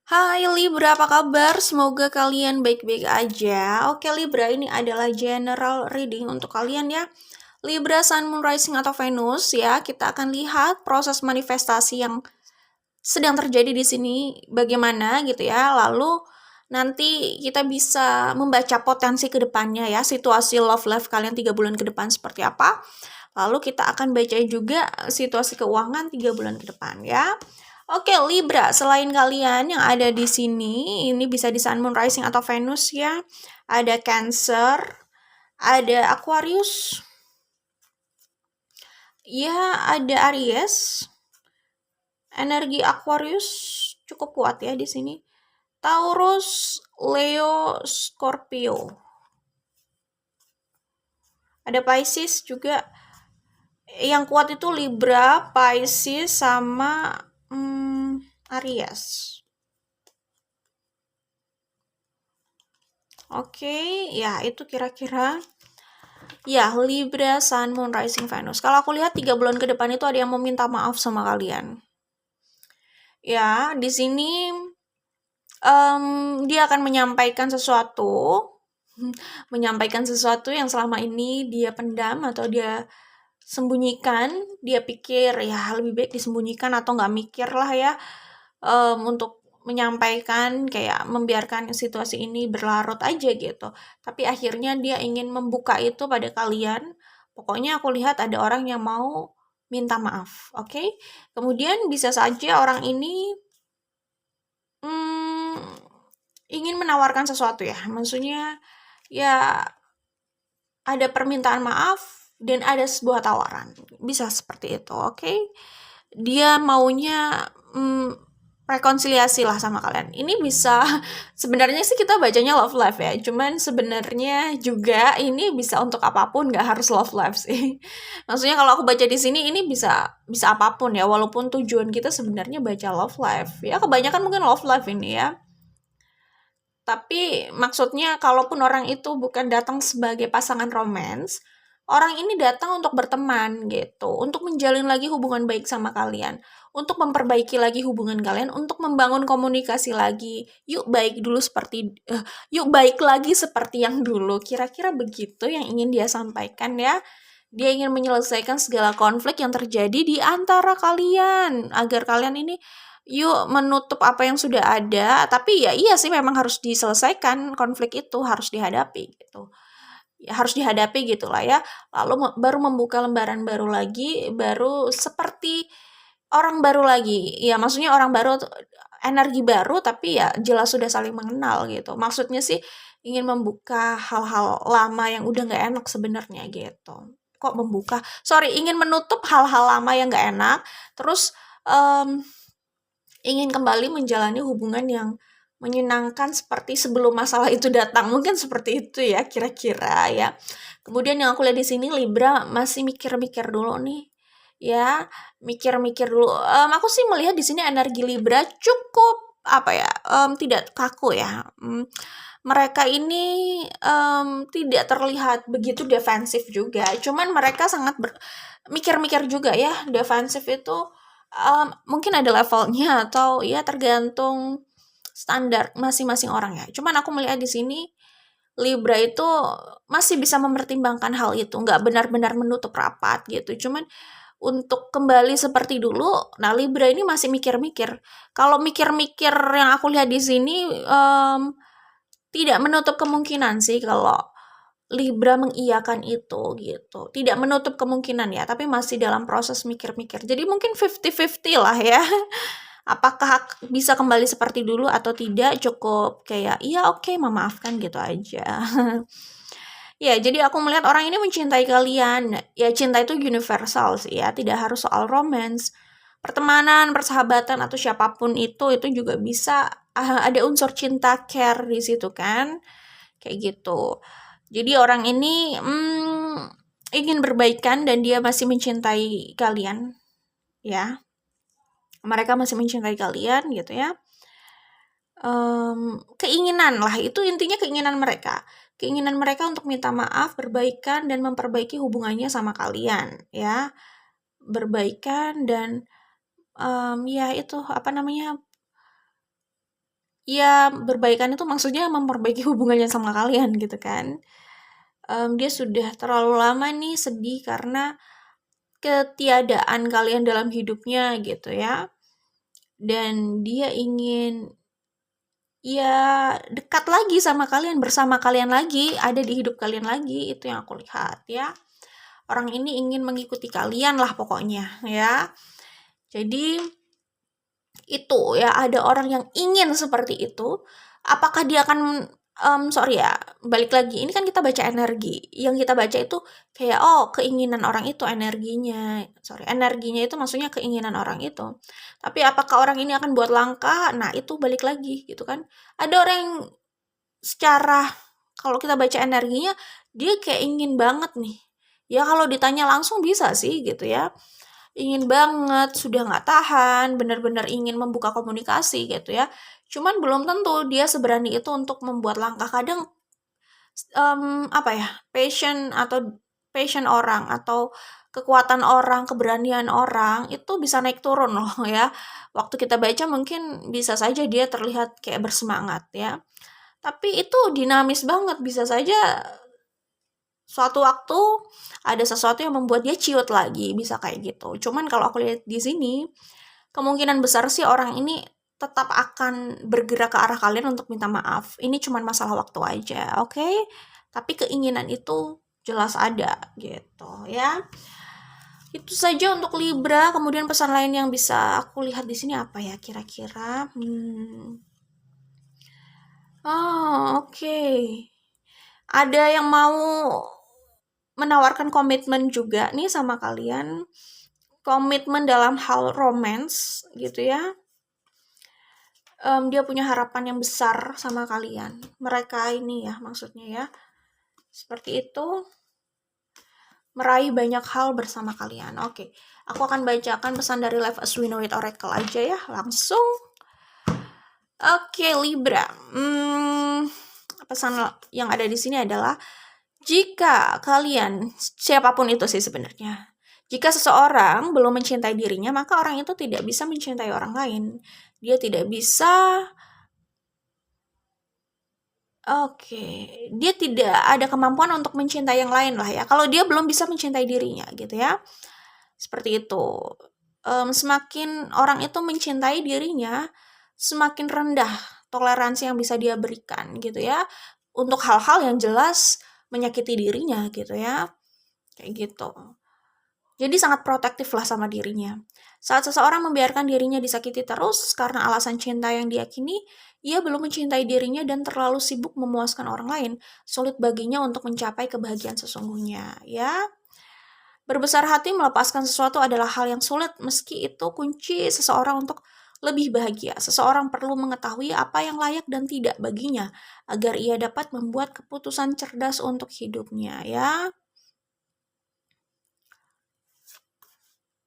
Hai Libra, apa kabar? Semoga kalian baik-baik aja. Oke Libra, ini adalah general reading untuk kalian ya. Libra, Sun, Moon, Rising atau Venus ya. Kita akan lihat proses manifestasi yang sedang terjadi di sini bagaimana gitu ya. Lalu nanti kita bisa membaca potensi ke depannya ya. Situasi love life kalian 3 bulan ke depan seperti apa. Lalu kita akan baca juga situasi keuangan 3 bulan ke depan ya. Oke, Libra, selain kalian yang ada di sini, ini bisa di Sun, Moon, Rising atau Venus ya. Ada Cancer, ada Aquarius, ya ada Aries. Energi Aquarius cukup kuat ya di sini. Taurus, Leo, Scorpio. Ada Pisces juga. Yang kuat itu Libra, Pisces, sama Aries. Oke, ya itu kira-kira ya Libra, Sun, Moon, Rising, Venus. Kalau aku lihat 3 bulan ke depan itu ada yang mau minta maaf sama kalian. Ya, di sini dia akan menyampaikan sesuatu yang selama ini dia pendam atau dia sembunyikan. Dia pikir ya lebih baik disembunyikan atau nggak mikir lah ya, untuk menyampaikan, kayak membiarkan situasi ini berlarut aja gitu. Tapi akhirnya dia ingin membuka itu pada kalian. Pokoknya aku lihat ada orang yang mau minta maaf, oke? Kemudian bisa saja orang ini ingin menawarkan sesuatu ya. Maksudnya ya ada permintaan maaf dan ada sebuah tawaran. Bisa seperti itu, oke? Dia maunya rekonsiliasi lah sama kalian. Ini bisa sebenarnya sih kita bacanya love life ya. Cuman sebenarnya juga ini bisa untuk apapun, nggak harus love life sih. Maksudnya kalau aku baca di sini ini bisa apapun ya. Walaupun tujuan kita sebenarnya baca love life ya. Kebanyakan mungkin love life ini ya. Tapi maksudnya kalaupun orang itu bukan datang sebagai pasangan romans, orang ini datang untuk berteman gitu, untuk menjalin lagi hubungan baik sama kalian, untuk memperbaiki lagi hubungan kalian, untuk membangun komunikasi lagi. Yuk baik lagi seperti yang dulu. Kira-kira begitu yang ingin dia sampaikan ya. Dia ingin menyelesaikan segala konflik yang terjadi di antara kalian agar kalian ini yuk menutup apa yang sudah ada. Tapi ya iya sih memang harus diselesaikan, konflik itu harus dihadapi gitu. Ya, harus dihadapi gitulah ya. Lalu baru membuka lembaran baru lagi, baru seperti orang baru lagi. Ya maksudnya orang baru, energi baru, tapi ya jelas sudah saling mengenal gitu. Maksudnya sih ingin membuka hal-hal lama yang udah nggak enak sebenarnya gitu. Kok membuka? Sorry, ingin menutup hal-hal lama yang nggak enak. Terus ingin kembali menjalani hubungan yang menyenangkan seperti sebelum masalah itu datang. Mungkin seperti itu ya kira-kira ya. Kemudian yang aku lihat di sini Libra masih mikir-mikir dulu nih. Ya, mikir-mikir dulu. Aku sih melihat di sini energi Libra cukup apa ya? Tidak kaku ya. Mereka ini tidak terlihat begitu defensif juga. Cuman mereka sangat mikir-mikir juga ya. Defensif itu mungkin ada levelnya atau ya tergantung standar masing-masing orang ya. Cuman aku melihat di sini Libra itu masih bisa mempertimbangkan hal itu, nggak benar-benar menutup rapat gitu. Cuman untuk kembali seperti dulu, nah Libra ini masih mikir-mikir. Kalau mikir-mikir yang aku lihat di sini tidak menutup kemungkinan sih kalau Libra mengiyakan itu gitu. Tidak menutup kemungkinan ya, tapi masih dalam proses mikir-mikir. Jadi mungkin 50-50 lah ya. Apakah bisa kembali seperti dulu atau tidak, cukup kayak iya oke, memaafkan gitu aja. Ya, jadi aku melihat orang ini mencintai kalian. Ya, cinta itu universal sih ya, tidak harus soal romance. Pertemanan, persahabatan atau siapapun itu juga bisa ada unsur cinta, care di situ kan. Kayak gitu. Jadi orang ini ingin berbaikan dan dia masih mencintai kalian ya. Mereka masih mencintai kalian gitu ya. Keinginan lah, itu intinya keinginan mereka. Keinginan mereka untuk minta maaf, berbaikan, dan memperbaiki hubungannya sama kalian ya. Berbaikan dan ya itu apa namanya, ya berbaikan itu maksudnya memperbaiki hubungannya sama kalian gitu kan. Dia sudah terlalu lama nih sedih karena ketiadaan kalian dalam hidupnya gitu ya. Dan dia ingin ya dekat lagi sama kalian, bersama kalian lagi, ada di hidup kalian lagi, itu yang aku lihat ya. Orang ini ingin mengikuti kalian lah pokoknya ya. Jadi itu ya, ada orang yang ingin seperti itu. Apakah dia akan sorry ya, balik lagi, ini kan kita baca energi. Yang kita baca itu kayak, oh keinginan orang itu energinya. Sorry, energinya itu maksudnya keinginan orang itu. Tapi apakah orang ini akan buat langkah? Nah, itu balik lagi gitu kan. Ada orang yang secara kalau kita baca energinya, dia kayak ingin banget nih. Ya kalau ditanya langsung bisa sih gitu ya. Ingin banget, sudah nggak tahan, benar-benar ingin membuka komunikasi gitu ya. Cuman belum tentu dia seberani itu untuk membuat langkah. Kadang apa ya, passion orang atau kekuatan orang, keberanian orang itu bisa naik turun loh ya. Waktu kita baca mungkin bisa saja dia terlihat kayak bersemangat ya. Tapi itu dinamis banget, bisa saja suatu waktu ada sesuatu yang membuat dia ciut lagi, bisa kayak gitu. Cuman kalau aku lihat di sini, kemungkinan besar sih orang ini tetap akan bergerak ke arah kalian untuk minta maaf. Ini cuman masalah waktu aja, oke? Tapi keinginan itu jelas ada gitu ya. Itu saja untuk Libra. Kemudian pesan lain yang bisa aku lihat di sini apa ya kira-kira? Oh, oke. Ada yang mau menawarkan komitmen juga nih sama kalian. Komitmen dalam hal romance gitu ya. Dia punya harapan yang besar sama kalian. Mereka ini ya maksudnya ya. Seperti itu. Meraih banyak hal bersama kalian. Oke. Aku akan bacakan pesan dari Life as We Know It Oracle aja ya. Langsung. Oke, Libra. Pesan yang ada di sini adalah jika kalian, siapapun itu sih sebenarnya, jika seseorang belum mencintai dirinya, maka orang itu tidak bisa mencintai orang lain. Dia tidak bisa, dia tidak ada kemampuan untuk mencintai yang lain lah ya. Kalau dia belum bisa mencintai dirinya gitu ya. Seperti itu. Semakin orang itu mencintai dirinya, semakin rendah toleransi yang bisa dia berikan gitu ya. Untuk hal-hal yang jelas menyakiti dirinya gitu ya. Kayak gitu. Jadi sangat protektif lah sama dirinya. Saat seseorang membiarkan dirinya disakiti terus karena alasan cinta yang diyakini, ia belum mencintai dirinya dan terlalu sibuk memuaskan orang lain. Sulit baginya untuk mencapai kebahagiaan sesungguhnya. Ya, berbesar hati melepaskan sesuatu adalah hal yang sulit, meski itu kunci seseorang untuk lebih bahagia. Seseorang perlu mengetahui apa yang layak dan tidak baginya, agar ia dapat membuat keputusan cerdas untuk hidupnya. Ya.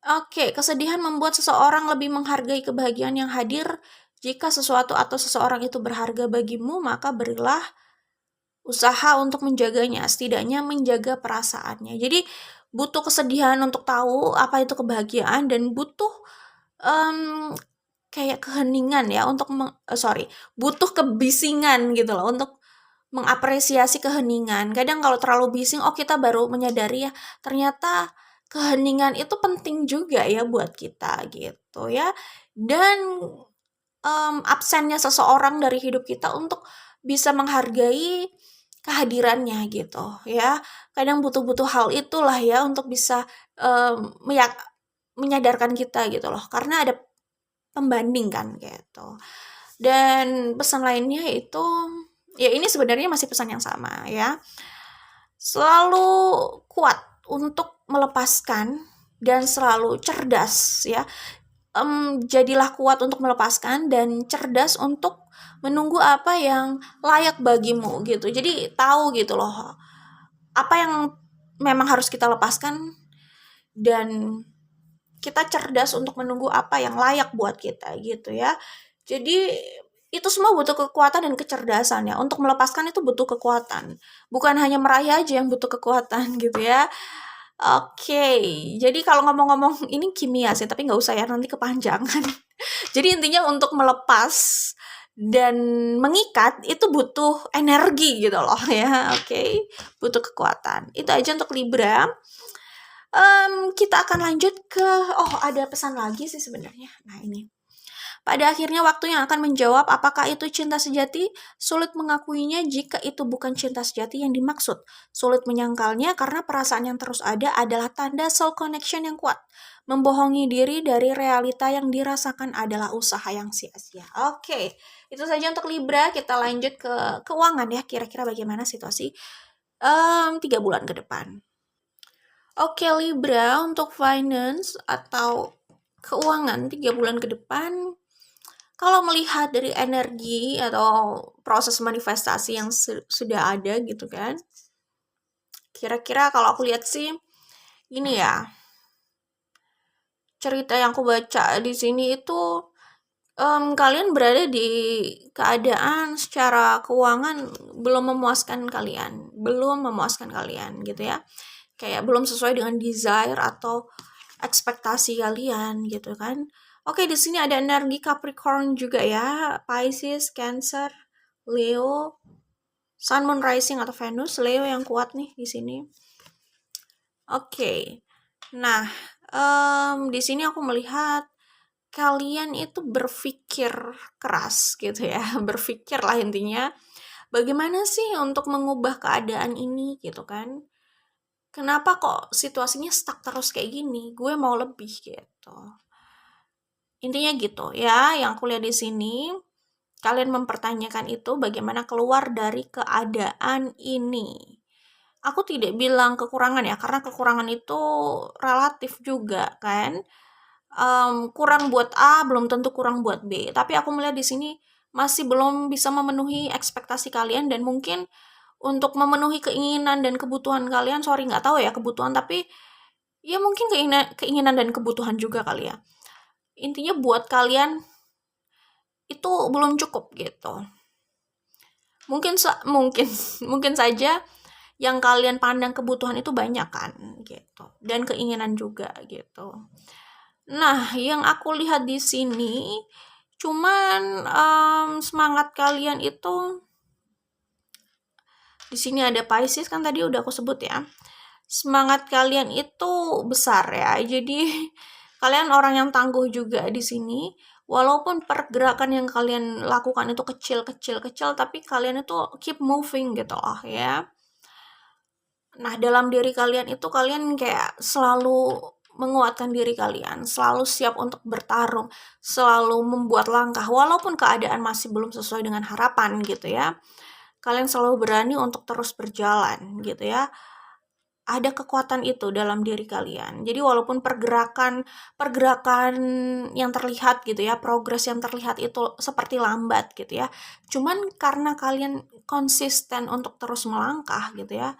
Oke, kesedihan membuat seseorang lebih menghargai kebahagiaan yang hadir. Jika sesuatu atau seseorang itu berharga bagimu, maka berilah usaha untuk menjaganya, setidaknya menjaga perasaannya. Jadi butuh kesedihan untuk tahu apa itu kebahagiaan dan butuh kayak keheningan ya untuk butuh kebisingan gitu loh untuk mengapresiasi keheningan. Kadang kalau terlalu bising, kita baru menyadari ya, ternyata keheningan itu penting juga ya buat kita gitu ya. Dan absennya seseorang dari hidup kita untuk bisa menghargai kehadirannya gitu ya. Kadang butuh hal itulah ya untuk bisa menyadarkan kita gitu loh. Karena ada pembanding kan gitu. Dan pesan lainnya itu ya ini sebenarnya masih pesan yang sama ya. Selalu kuat untuk melepaskan dan selalu cerdas ya. Jadilah kuat untuk melepaskan dan cerdas untuk menunggu apa yang layak bagimu gitu. Jadi tahu gitu loh apa yang memang harus kita lepaskan dan kita cerdas untuk menunggu apa yang layak buat kita gitu ya. Jadi itu semua butuh kekuatan dan kecerdasan ya. Untuk melepaskan itu butuh kekuatan. Bukan hanya meraih aja yang butuh kekuatan gitu ya. Oke, jadi kalau ngomong-ngomong ini kimia sih, tapi nggak usah ya nanti kepanjangan. Jadi intinya untuk melepas dan mengikat itu butuh energi gitu loh ya. Oke, butuh kekuatan. Itu aja untuk Libra. Kita akan lanjut ke ada pesan lagi sih sebenarnya. Nah, ini. Pada akhirnya waktu yang akan menjawab apakah itu cinta sejati. Sulit mengakuinya jika itu bukan cinta sejati yang dimaksud. Sulit menyangkalnya karena perasaan yang terus ada adalah tanda soul connection yang kuat. Membohongi diri dari realita yang dirasakan adalah usaha yang sia-sia. Oke, itu saja untuk Libra. Kita lanjut ke keuangan ya. Kira-kira bagaimana situasi 3 bulan ke depan. Oke, Libra, untuk finance atau keuangan 3 bulan ke depan, kalau melihat dari energi atau proses manifestasi yang sudah ada gitu kan, kira-kira kalau aku lihat sih, ini ya, cerita yang aku baca di sini itu kalian berada di keadaan secara keuangan belum memuaskan kalian gitu ya, kayak belum sesuai dengan desire atau ekspektasi kalian gitu kan. Oke, di sini ada energi Capricorn juga ya, Pisces, Cancer, Leo, Sun, Moon, Rising atau Venus, Leo yang kuat nih di sini. Oke, nah di sini aku melihat kalian itu berpikir keras gitu ya, berpikir lah intinya, bagaimana sih untuk mengubah keadaan ini gitu kan. Kenapa kok situasinya stuck terus kayak gini? Gue mau lebih gitu. Intinya gitu ya, yang aku lihat di sini, kalian mempertanyakan itu bagaimana keluar dari keadaan ini. Aku tidak bilang kekurangan ya, karena kekurangan itu relatif juga kan. Kurang buat A belum tentu kurang buat B. Tapi aku melihat di sini masih belum bisa memenuhi ekspektasi kalian, dan mungkin untuk memenuhi keinginan dan kebutuhan kalian, sorry nggak tahu ya kebutuhan, tapi ya mungkin keinginan dan kebutuhan juga kali ya. Intinya buat kalian itu belum cukup gitu. Mungkin mungkin saja yang kalian pandang kebutuhan itu banyak kan gitu, dan keinginan juga gitu. Nah, yang aku lihat di sini cuman semangat kalian itu di sini ada Pisces kan tadi udah aku sebut ya. Semangat kalian itu besar ya. Jadi kalian orang yang tangguh juga di sini. Walaupun pergerakan yang kalian lakukan itu kecil, tapi kalian itu keep moving gitu loh ya. Nah, dalam diri kalian itu kalian kayak selalu menguatkan diri kalian, selalu siap untuk bertarung, selalu membuat langkah walaupun keadaan masih belum sesuai dengan harapan gitu ya. Kalian selalu berani untuk terus berjalan gitu ya. Ada kekuatan itu dalam diri kalian. Jadi walaupun pergerakan yang terlihat gitu ya, progres yang terlihat itu seperti lambat gitu ya. Cuman karena kalian konsisten untuk terus melangkah gitu ya,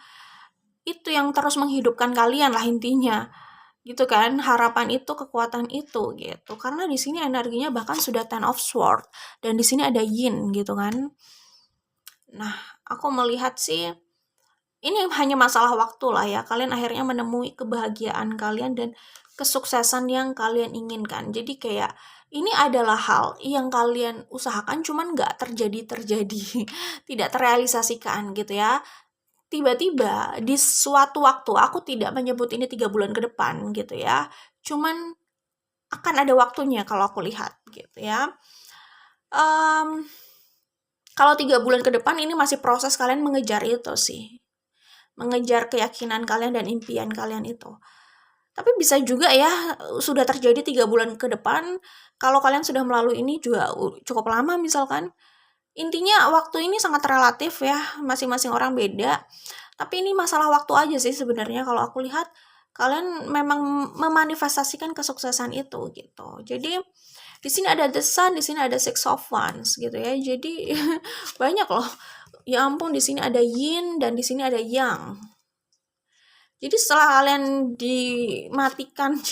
itu yang terus menghidupkan kalian lah intinya. Gitu kan, harapan itu, kekuatan itu gitu. Karena di sini energinya bahkan sudah 10 of Swords, dan di sini ada Yin gitu kan. Nah, aku melihat sih ini hanya masalah waktu lah ya. Kalian akhirnya menemui kebahagiaan kalian dan kesuksesan yang kalian inginkan. Jadi kayak ini adalah hal yang kalian usahakan cuman nggak terjadi. Tidak terrealisasikan gitu ya. Tiba-tiba di suatu waktu, aku tidak menyebut ini 3 bulan ke depan gitu ya. Cuman akan ada waktunya kalau aku lihat gitu ya. Kalau 3 bulan ke depan ini masih proses kalian mengejar itu sih. Mengejar keyakinan kalian dan impian kalian itu. Tapi bisa juga ya sudah terjadi 3 bulan ke depan, kalau kalian sudah melalui ini juga cukup lama misalkan. Intinya waktu ini sangat relatif ya, masing-masing orang beda. Tapi ini masalah waktu aja sih sebenarnya kalau aku lihat kalian memang memanifestasikan kesuksesan itu gitu. Jadi di sini ada the sun, di sini ada six of wands gitu ya. Jadi banyak loh. Ya ampun, di sini ada yin dan di sini ada yang. Jadi setelah kalian dimatikan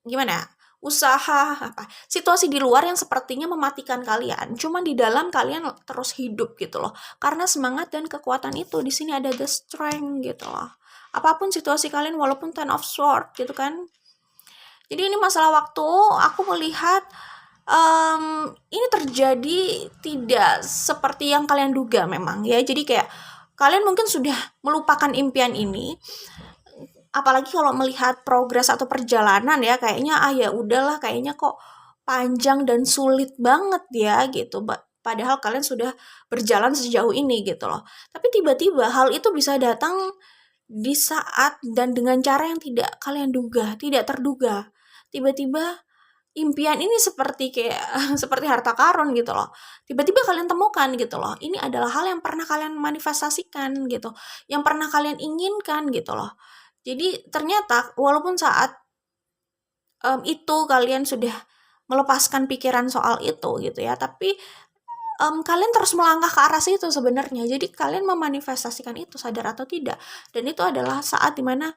gimana ya? Usaha situasi di luar yang sepertinya mematikan kalian, cuman di dalam kalian terus hidup gitu loh. Karena semangat dan kekuatan itu di sini ada the strength gitu loh. Apapun situasi kalian walaupun 10 of Swords gitu kan. Jadi ini masalah waktu, aku melihat ini terjadi tidak seperti yang kalian duga memang ya. Jadi kayak kalian mungkin sudah melupakan impian ini, apalagi kalau melihat progres atau perjalanan ya, kayaknya ya udahlah, kayaknya kok panjang dan sulit banget ya gitu. Padahal kalian sudah berjalan sejauh ini gitu loh. Tapi tiba-tiba hal itu bisa datang di saat dan dengan cara yang tidak kalian duga, tidak terduga. Tiba-tiba impian ini seperti kayak seperti harta karun gitu loh. Tiba-tiba kalian temukan gitu loh. Ini adalah hal yang pernah kalian manifestasikan gitu, yang pernah kalian inginkan gitu loh. Jadi ternyata walaupun saat itu kalian sudah melepaskan pikiran soal itu gitu ya, tapi kalian terus melangkah ke arah situ sebenarnya. Jadi kalian memanifestasikan itu sadar atau tidak. Dan itu adalah saat dimana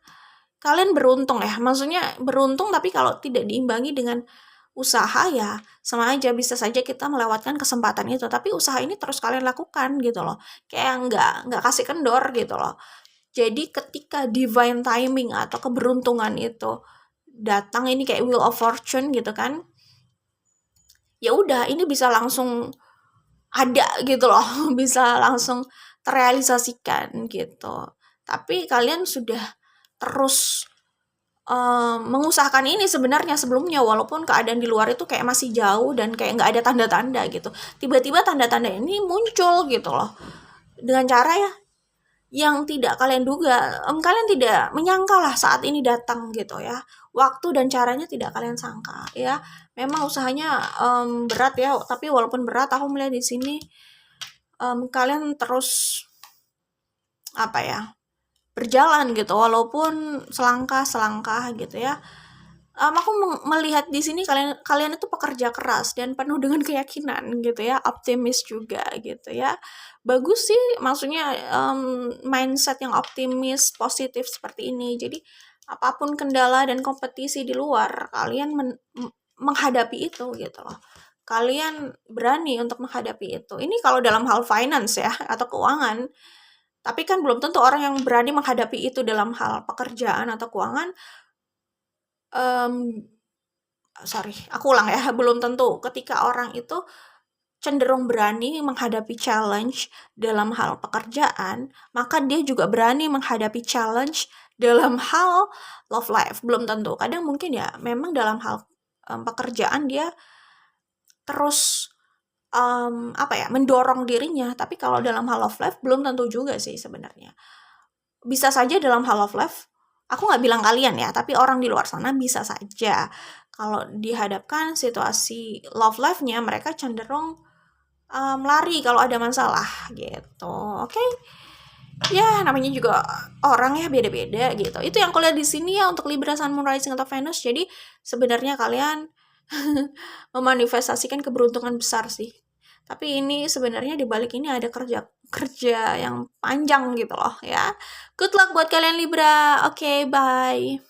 kalian beruntung ya. Maksudnya beruntung, tapi kalau tidak diimbangi dengan usaha ya sama aja, bisa saja kita melewatkan kesempatan itu. Tapi usaha ini terus kalian lakukan gitu loh. Kayak nggak kasih kendor gitu loh. Jadi ketika divine timing atau keberuntungan itu datang, ini kayak wheel of fortune gitu kan, ya udah ini bisa langsung ada gitu loh, bisa langsung terrealisasikan gitu. Tapi kalian sudah terus mengusahakan ini sebenarnya sebelumnya, walaupun keadaan di luar itu kayak masih jauh dan kayak nggak ada tanda-tanda gitu. Tiba-tiba tanda-tanda ini muncul gitu loh, dengan cara ya yang tidak kalian duga. Kalian tidak menyangka lah saat ini datang gitu ya. Waktu dan caranya tidak kalian sangka ya. Memang usahanya berat ya, tapi walaupun berat, aku melihat di sini kalian terus apa ya, berjalan gitu walaupun selangkah gitu ya. Aku melihat di sini kalian itu pekerja keras dan penuh dengan keyakinan gitu ya, optimis juga gitu ya. Bagus sih, maksudnya mindset yang optimis, positif seperti ini. Jadi apapun kendala dan kompetisi di luar, kalian menghadapi itu gitu loh. Kalian berani untuk menghadapi itu. Ini kalau dalam hal finance ya atau keuangan. Tapi kan belum tentu orang yang berani menghadapi itu dalam hal pekerjaan atau keuangan. Aku ulang ya, belum tentu ketika orang itu cenderung berani menghadapi challenge dalam hal pekerjaan, maka dia juga berani menghadapi challenge dalam hal love life. Belum tentu. Kadang mungkin ya memang dalam hal pekerjaan dia terus mendorong dirinya, tapi kalau dalam hal love life belum tentu juga sih sebenarnya. Bisa saja dalam hal love life, aku nggak bilang kalian ya, tapi orang di luar sana bisa saja kalau dihadapkan situasi love life-nya, mereka cenderung lari kalau ada masalah gitu. Oke. Ya namanya juga orang ya, beda-beda gitu. Itu yang kulihat di sini ya untuk Libra, Sun, Moon, Rising atau Venus. Jadi sebenarnya kalian memanifestasikan keberuntungan besar sih. Tapi ini sebenarnya di balik ini ada kerja yang panjang gitu loh ya. Good luck buat kalian Libra. Oke, bye.